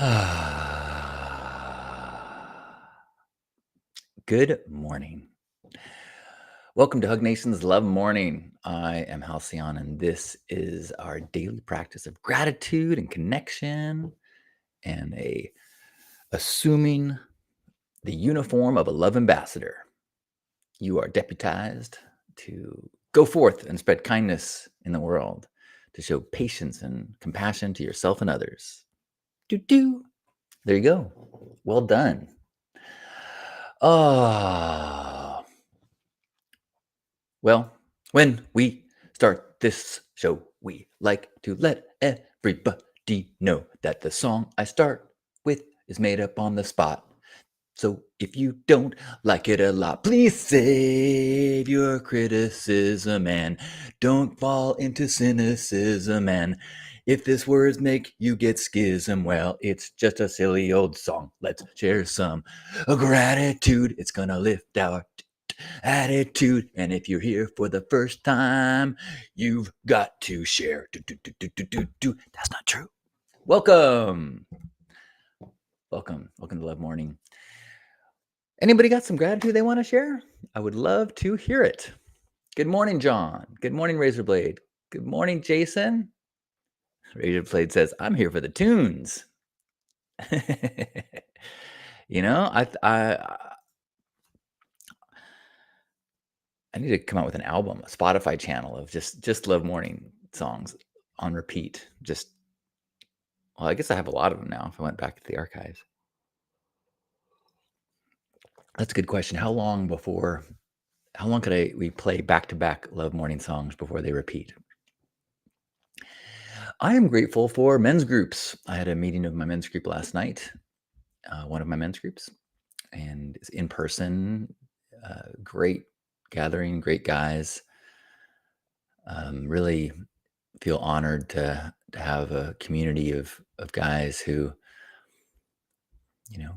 Good morning. Welcome to Hug Nation's Love Morning. I am Halcyon, and this is our daily practice of gratitude and connection and assuming the uniform of a love ambassador. You are deputized to go forth and spread kindness in the world, to show patience and compassion to yourself and others. Do do. There you go. Well done. Ah. Well, when we start this show, we like to let everybody know that the song I start with is made up on the spot. So if you don't like it a lot, please save your criticism and don't fall into cynicism. And if this words make you get schism, well, it's just a silly old song. Let's share some gratitude. It's gonna lift our attitude. And if you're here for the first time, you've got to share. That's not true. Welcome. Welcome to Love Morning. Anybody got some gratitude they want to share? I would love to hear it. Good morning, John. Good morning, Razorblade. Good morning, Jason. Razorblade says, I'm here for the tunes. I need to come out with an album, a Spotify channel of just Love Morning songs on repeat. Well, I guess I have a lot of them now if I went back to the archives. That's a good question. How long could we play back-to-back Love Morning songs before they repeat? I am grateful for men's groups. I had a meeting of my men's group last night, one of my men's groups, and it's in person. Great gathering, great guys. Really feel honored to have a community of guys who,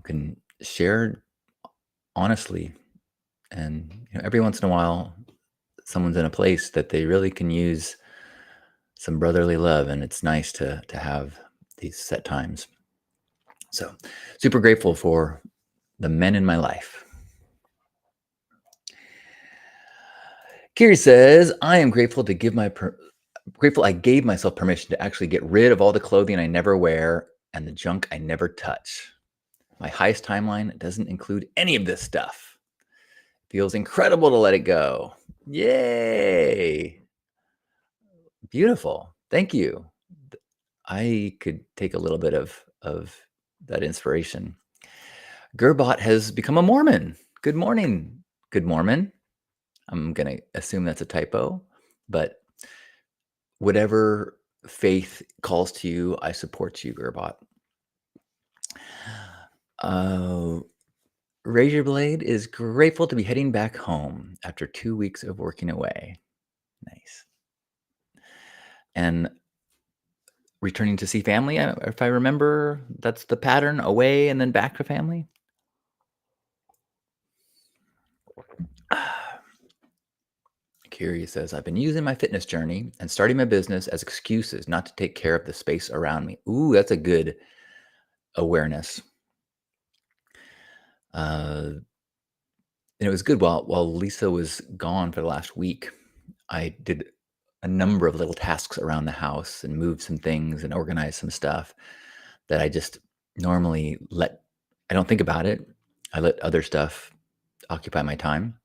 can share honestly. And every once in a while, someone's in a place that they really can use some brotherly love, and it's nice to have these set times. So, super grateful for the men in my life. Kiri says, I am grateful to grateful I gave myself permission to actually get rid of all the clothing I never wear and the junk I never touch. My highest timeline doesn't include any of this stuff. Feels incredible to let it go. Yay! Beautiful. Thank you. I could take a little bit of that inspiration. Gerbot has become a Mormon. Good morning, good Mormon. I'm going to assume that's a typo, but whatever faith calls to you, I support you, Gerbot. Razorblade is grateful to be heading back home after 2 weeks of working away. Nice. And returning to see family, if I remember, that's the pattern, away and then back to family. Kiri says, I've been using my fitness journey and starting my business as excuses not to take care of the space around me. Ooh, that's a good awareness. And it was good while Lisa was gone for the last week. I did a number of little tasks around the house and moved some things and organized some stuff that I just normally I don't think about it. I let other stuff occupy my time.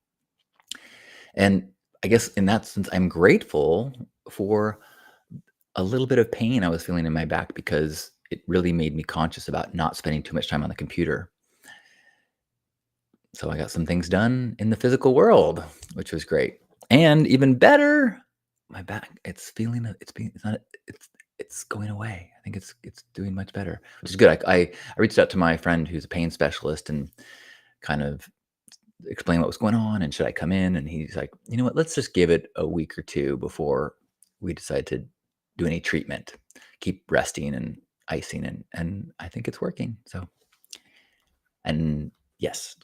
And I guess in that sense, I'm grateful for a little bit of pain I was feeling in my back because it really made me conscious about not spending too much time on the computer. So I got some things done in the physical world, which was great. And even better, my back, it's going away. I think it's doing much better, which is good. I reached out to my friend who's a pain specialist and kind of explain what was going on and should I come in, and he's like, you know what, let's just give it a week or two before we decide to do any treatment. Keep resting and icing, and I think it's working. So, and yes,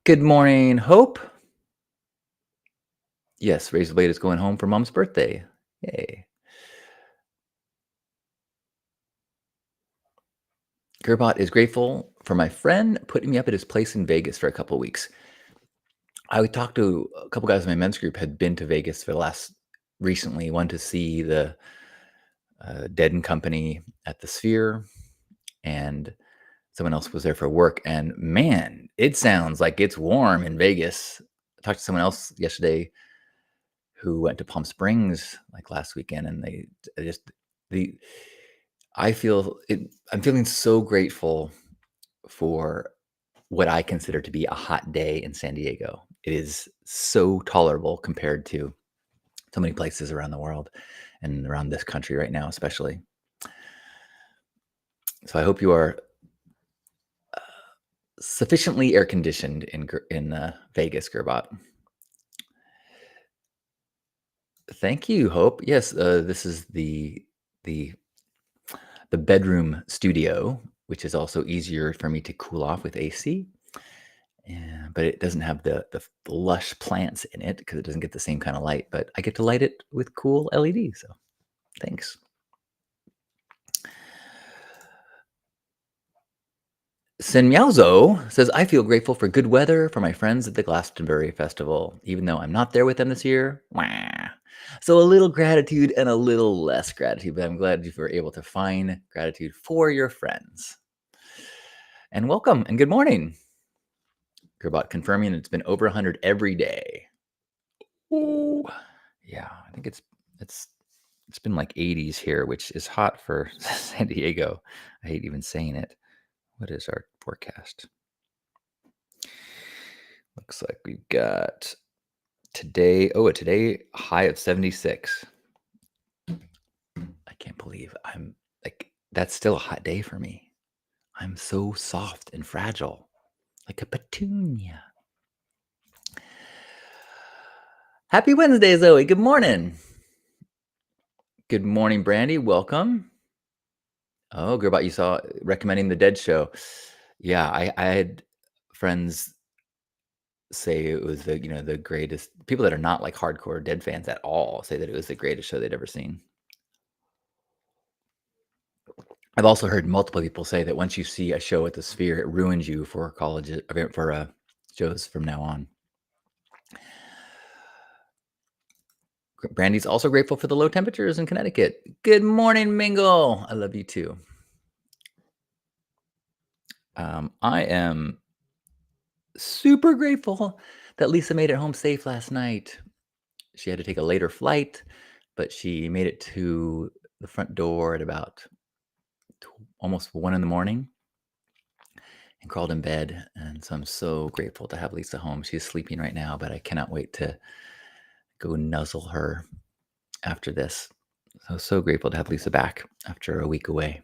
good morning, Hope. Yes, Razorblade is going home for Mom's birthday. Yay. Gerbot is grateful for my friend putting me up at his place in Vegas for a couple of weeks. I would talk to a couple guys in my men's group had been to Vegas for the last recently, one to see the Dead and Company at the Sphere, and someone else was there for work. And man, it sounds like it's warm in Vegas. I talked to someone else yesterday who went to Palm Springs like last weekend, and they just the I feel it. I'm feeling so grateful for what I consider to be a hot day in San Diego. It is so tolerable compared to so many places around the world and around this country right now, especially. So I hope you are sufficiently air conditioned in Vegas, Gerbot. Thank you, Hope. Yes, this is the bedroom studio, which is also easier for me to cool off with AC. Yeah, but it doesn't have the lush plants in it because it doesn't get the same kind of light. But I get to light it with cool LED. So thanks. Sen Miaozo says, I feel grateful for good weather for my friends at the Glastonbury Festival, even though I'm not there with them this year. Wah. So a little gratitude and a little less gratitude, but I'm glad you were able to find gratitude for your friends. And welcome and good morning. Gerbot confirming it's been over 100 every day. Ooh. Yeah, I think it's been like 80s here, which is hot for San Diego. I hate even saying it. What is our forecast? Looks like we've got today high of 76. I can't believe I'm like that's still a hot day for me. I'm so soft and fragile, like a petunia. Happy Wednesday, Zoe. Good morning. Good morning, Brandy. Welcome. Oh, Gerbot, you saw recommending the Dead show. Yeah, I had friends say it was the greatest. People that are not like hardcore Dead fans at all say that it was the greatest show they'd ever seen. I've also heard multiple people say that once you see a show at the Sphere, it ruins you for college for shows from now on. Brandy's also grateful for the low temperatures in Connecticut. Good morning, Mingle. I love you too. I am super grateful that Lisa made it home safe last night. She had to take a later flight, but she made it to the front door at about almost 1 in the morning and crawled in bed. And so I'm so grateful to have Lisa home. She's sleeping right now, but I cannot wait to go nuzzle her after this. So grateful to have Lisa back after a week away.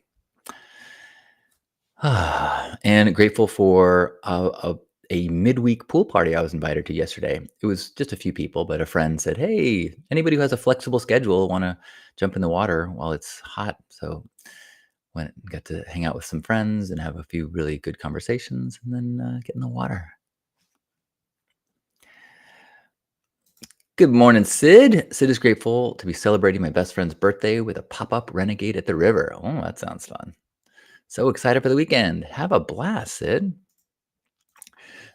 And grateful for a midweek pool party I was invited to yesterday. It was just a few people, but a friend said, hey, anybody who has a flexible schedule want to jump in the water while it's hot. So went and got to hang out with some friends and have a few really good conversations and then get in the water. Good morning, Sid. Sid is grateful to be celebrating my best friend's birthday with a pop-up Renegade at the river. Oh, that sounds fun. So excited for the weekend. Have a blast, Sid.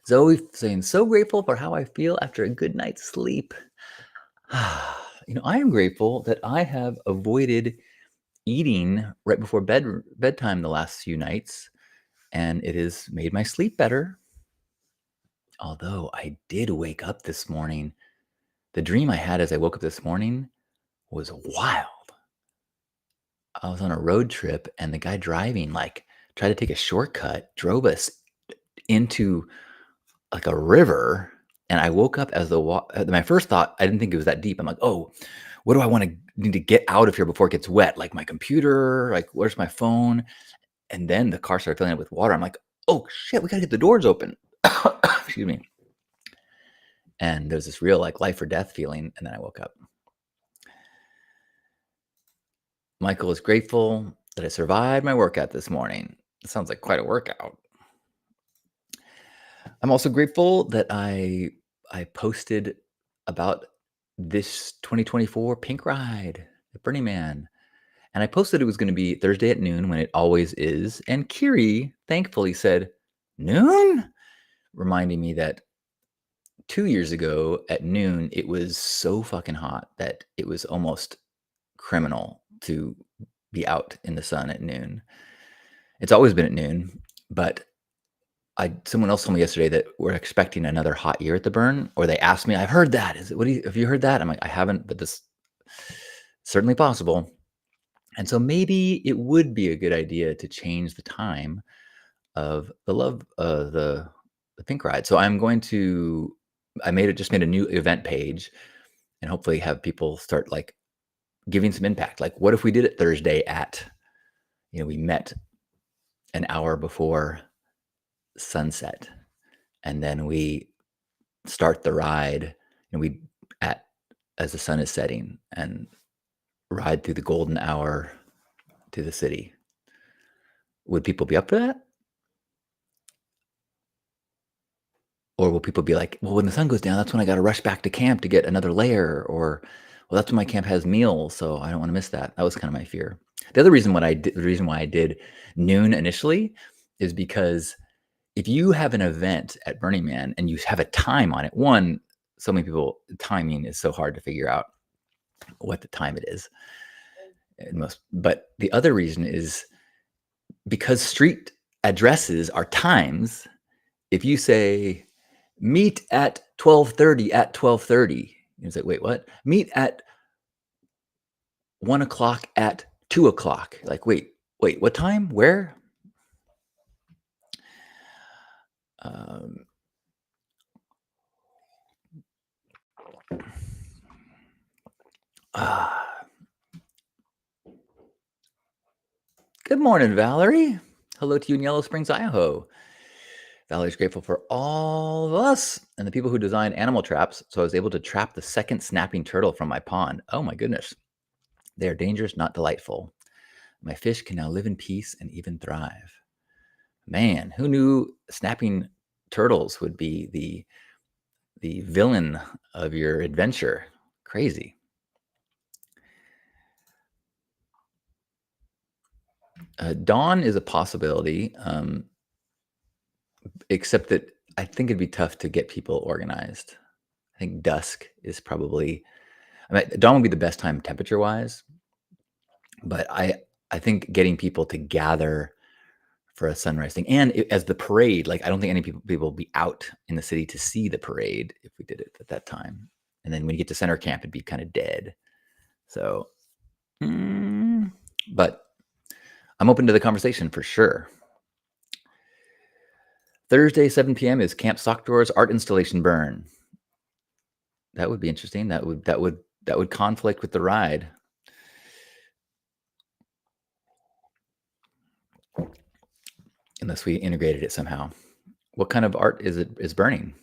Zoe saying, so grateful for how I feel after a good night's sleep. I am grateful that I have avoided eating right before bedtime the last few nights, and it has made my sleep better. Although I did wake up this morning. The dream I had as I woke up this morning was wild. I was on a road trip, and the guy driving tried to take a shortcut, drove us into like a river, and I woke up as my first thought, I didn't think it was that deep. I'm like, oh, what do I need to get out of here before it gets wet? Like my computer, like where's my phone? And then the car started filling up with water. I'm like, oh shit, we gotta get the doors open. Excuse me. And there's this real life or death feeling, and then I woke up. Michael is grateful that I survived my workout this morning. It sounds like quite a workout. I'm also grateful that I posted about this 2024 Pink Ride at Burning Man. And I posted it was going to be Thursday at noon when it always is. And Kiri thankfully said, noon? Reminding me that 2 years ago at noon, it was so fucking hot that it was almost criminal to be out in the sun at noon. It's always been at noon, but someone else told me yesterday that we're expecting another hot year at the burn, or they asked me, I've heard that. Have you heard that? I'm like, I haven't, but this certainly possible. And so maybe it would be a good idea to change the time of the pink ride. So just made a new event page and hopefully have people start like giving some impact. Like, what if we did it Thursday we met an hour before sunset, and then we start the ride, and as the sun is setting, and ride through the golden hour to the city. Would people be up for that? Or will people be like, well, when the sun goes down, that's when I got to rush back to camp to get another layer, or well, that's when my camp has meals, so I don't want to miss that. That was kind of my fear. The reason why I did noon initially is because if you have an event at Burning Man and you have a time on it, so many people, timing is so hard to figure out what the time it is. But the other reason is because street addresses are times. If you say meet at 12:30 it's like, wait, what? Meet at 1:00 at 2:00. Like, wait, what time? Where? Good morning, Valerie. Hello to you in Yellow Springs, Idaho. Valerie's grateful for all of us and the people who designed animal traps, so I was able to trap the second snapping turtle from my pond. Oh my goodness. They are dangerous, not delightful. My fish can now live in peace and even thrive. Man, who knew snapping turtles would be the villain of your adventure? Crazy. Dawn is a possibility, except that I think it'd be tough to get people organized. I think dusk is probably, dawn would be the best time temperature-wise, but I think getting people to gather for a sunrise thing, and as the parade, like I don't think any people will be out in the city to see the parade if we did it at that time. And then when you get to center camp, it'd be kind of dead. So, but I'm open to the conversation for sure. Thursday, 7 p.m. is Camp Sockdoor's art installation burn. That would be interesting. That would conflict with the ride. Unless we integrated it somehow. What kind of art is burning?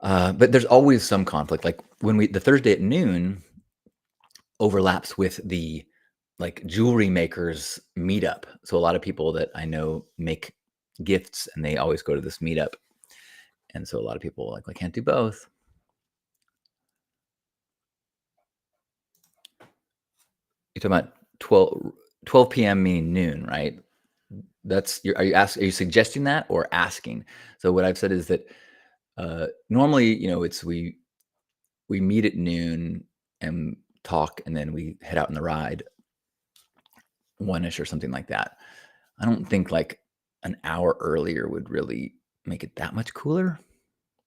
But there's always some conflict. Like the Thursday at noon overlaps with the like jewelry makers meetup. So a lot of people that I know make gifts and they always go to this meetup. And so a lot of people are like, I can't do both. You're talking about 12 p.m. meaning noon, right? Are you suggesting that or asking? So what I've said is that normally, it's we meet at noon and talk, and then we head out on the ride 1-ish or something like that. I don't think like an hour earlier would really make it that much cooler,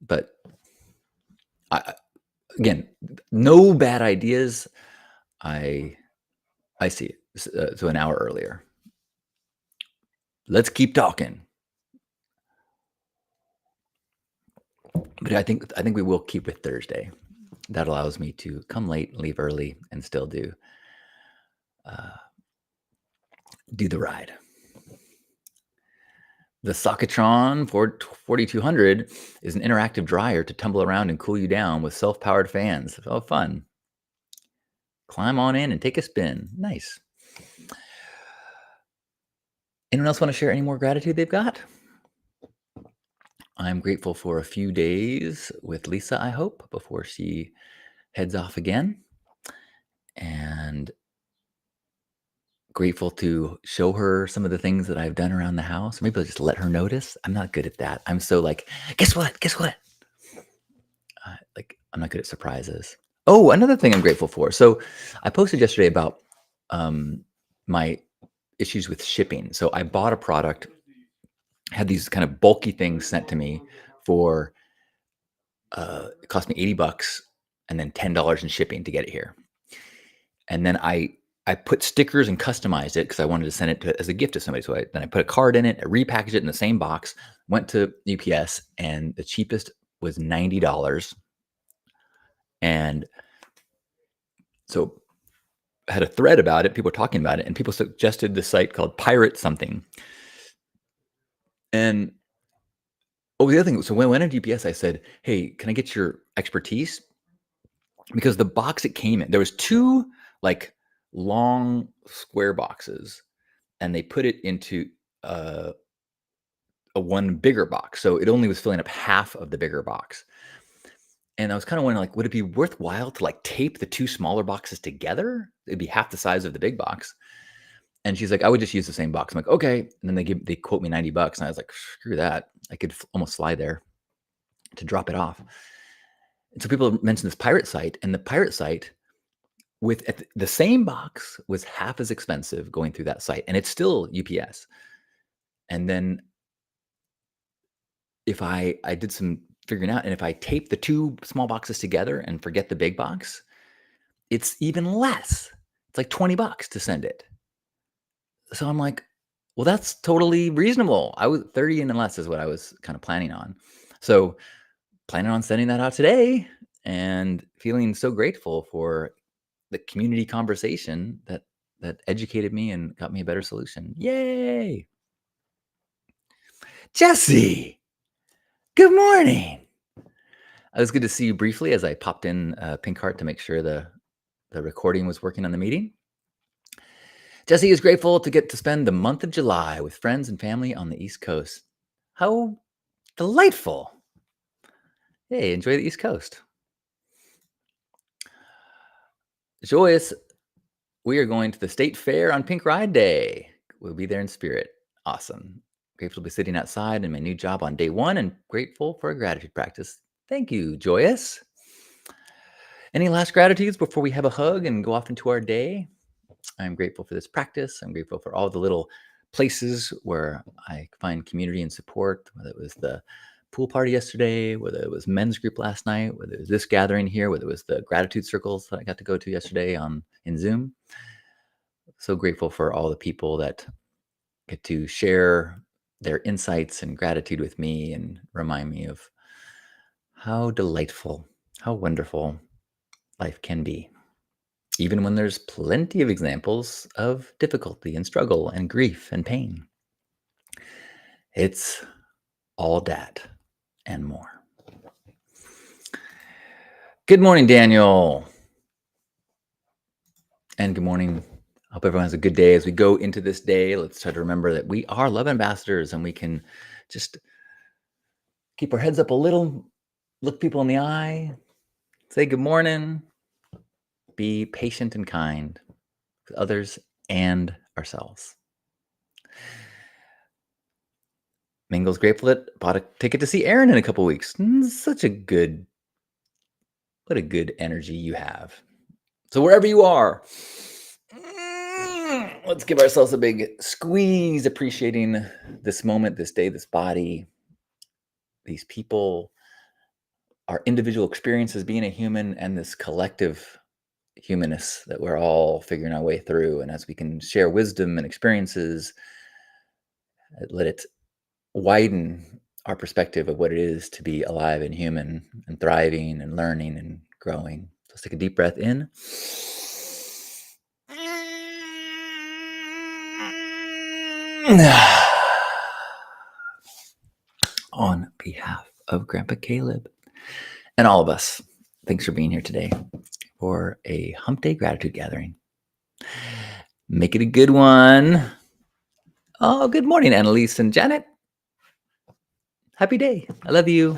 but again, no bad ideas. I see it. So an hour earlier. Let's keep talking. But I think we will keep with Thursday. That allows me to come late, leave early, and still do the ride. The Sockatron 4200 is an interactive dryer to tumble around and cool you down with self-powered fans. Oh, fun. Climb on in and take a spin. Nice. Anyone else want to share any more gratitude they've got? I'm grateful for a few days with Lisa, I hope, before she heads off again. and grateful to show her some of the things that I've done around the house. Maybe I'll just let her notice. I'm not good at that. I'm so like, guess what? Guess what? Like, I'm not good at surprises. Oh, another thing I'm grateful for. So I posted yesterday about my issues with shipping. So I bought a product, had these kind of bulky things sent to me for it cost me $80 and then $10 in shipping to get it here. And then I put stickers and customized it because I wanted to send it as a gift to somebody. So then I put a card in it, I repackaged it in the same box, went to UPS, and the cheapest was $90. And so I had a thread about it. People were talking about it, and people suggested this site called Pirate Something. And the other thing, so when I went into UPS, I said, "Hey, can I get your expertise?" Because the box it came in, there was two like long square boxes, and they put it into a one bigger box. So it only was filling up half of the bigger box. And I was kind of wondering, like, would it be worthwhile to like tape the two smaller boxes together? It'd be half the size of the big box. And she's like, I would just use the same box. I'm like, okay. And then they quote me $90. And I was like, screw that. I could almost fly there to drop it off. And so people mentioned this pirate site, and the pirate site with the same box was half as expensive going through that site. And it's still UPS. And then if I did some figuring out, and if I tape the two small boxes together and forget the big box, it's even less. It's like $20 to send it. So I'm like, well, that's totally reasonable. I was 30 and less is what I was kind of planning on. So planning on sending that out today, and feeling so grateful for the community conversation that educated me and got me a better solution. Yay. Jesse, good morning. It was good to see you briefly as I popped in Pink Heart to make sure the recording was working on the meeting. Jesse is grateful to get to spend the month of July with friends and family on the East Coast. How delightful. Hey, enjoy the East Coast. Joyous, we are going to the State Fair on Pink Ride Day. We'll be there in spirit. Awesome. Grateful to be sitting outside in my new job on day one, and grateful for a gratitude practice. Thank you, Joyous. Any last gratitudes before we have a hug and go off into our day? I'm grateful for this practice. I'm grateful for all the little places where I find community and support, whether it was the pool party yesterday, whether it was men's group last night, whether it was this gathering here, whether it was the gratitude circles that I got to go to yesterday in Zoom. So grateful for all the people that get to share their insights and gratitude with me and remind me of how delightful, how wonderful life can be, even when there's plenty of examples of difficulty and struggle and grief and pain. It's all that and more. Good morning, Daniel. And good morning. I hope everyone has a good day as we go into this day. Let's try to remember that we are love ambassadors, and we can just keep our heads up a little, look people in the eye, say good morning, be patient and kind with others and ourselves. Mingle's grateful that bought a ticket to see Aaron in a couple weeks. What a good energy you have. So wherever you are, let's give ourselves a big squeeze, appreciating this moment, this day, this body, these people, our individual experiences being a human, and this collective humanness that we're all figuring our way through. And as we can share wisdom and experiences, let it widen our perspective of what it is to be alive and human and thriving and learning and growing. So let's take a deep breath in. On behalf of Grandpa Caleb and all of us, thanks for being here today for a Hump Day Gratitude Gathering. Make it a good one. Oh, good morning, Annalise and Janet. Happy day. I love you.